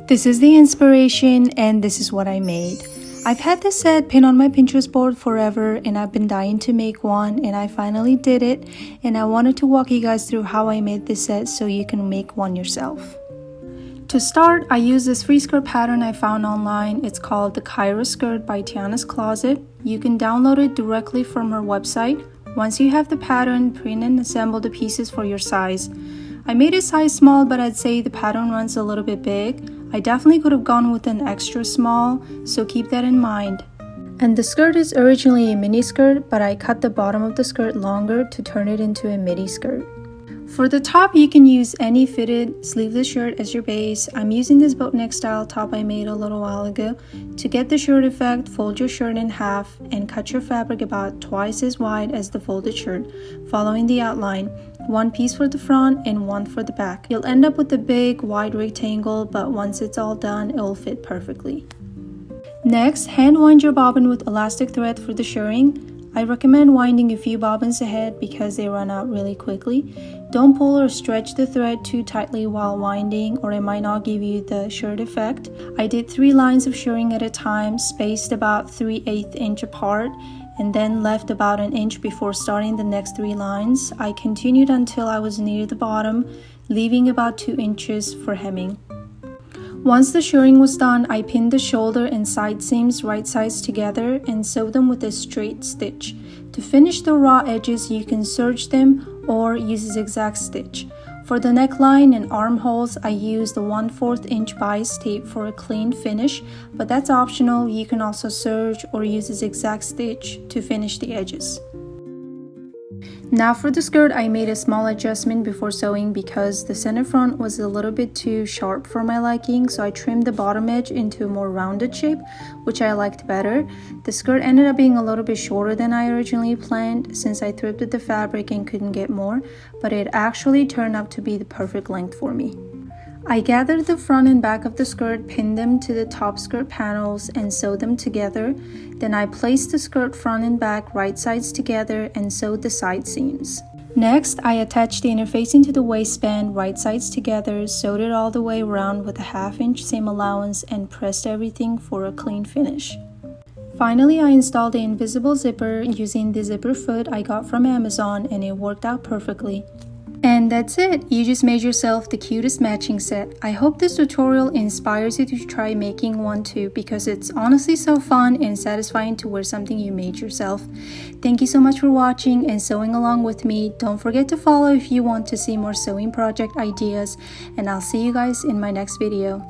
This is the inspiration and this is what I made. I've had this set pinned on my Pinterest board forever and I've been dying to make one, and I finally did it, and I wanted to walk you guys through how I made this set so you can make one yourself. To start, I used this free skirt pattern I found online. It's called the Kyra skirt by Tiana's Closet. You can download it directly from her website. Once you have the pattern, print and assemble the pieces for your size. I made it size small, but I'd say the pattern runs a little bit big. I definitely could have gone with an extra small, so keep that in mind. And the skirt is originally a mini skirt, but I cut the bottom of the skirt longer to turn it into a midi skirt. For the top, you can use any fitted sleeveless shirt as your base. I'm using this boat neck style top I made a little while ago. To get the shirt effect, fold your shirt in half and cut your fabric about twice as wide as the folded shirt, following the outline. One piece for the front and one for the back. You'll end up with a big wide rectangle, but once it's all done, it'll fit perfectly. Next, hand wind your bobbin with elastic thread for the shirring. I recommend winding a few bobbins ahead because they run out really quickly. Don't pull or stretch the thread too tightly while winding, or it might not give you the shirt effect. I did 3 lines of shirring at a time, spaced about 3/8 inch apart, and then left about an inch before starting the next 3 lines. I continued until I was near the bottom, leaving about 2 inches for hemming. Once the shirring was done, I pinned the shoulder and side seams right sides together and sewed them with a straight stitch. To finish the raw edges, you can serge them or use a zigzag stitch. For the neckline and armholes, I used the 1/4 inch bias tape for a clean finish, but that's optional. You can also serge or use a zigzag stitch to finish the edges. Now for the skirt, I made a small adjustment before sewing because the center front was a little bit too sharp for my liking, so I trimmed the bottom edge into a more rounded shape, which I liked better. The skirt ended up being a little bit shorter than I originally planned since I thrifted the fabric and couldn't get more, but it actually turned out to be the perfect length for me. I gathered the front and back of the skirt, pinned them to the top skirt panels, and sewed them together. Then I placed the skirt front and back right sides together and sewed the side seams. Next, I attached the interfacing to the waistband right sides together, sewed it all the way around with a 1/2 inch seam allowance, and pressed everything for a clean finish. Finally, I installed the invisible zipper using the zipper foot I got from Amazon, and it worked out perfectly. And that's it. You just made yourself the cutest matching set. I hope this tutorial inspires you to try making one too, because it's honestly so fun and satisfying to wear something you made yourself. Thank you so much for watching and sewing along with me. Don't forget to follow if you want to see more sewing project ideas, and I'll see you guys in my next video.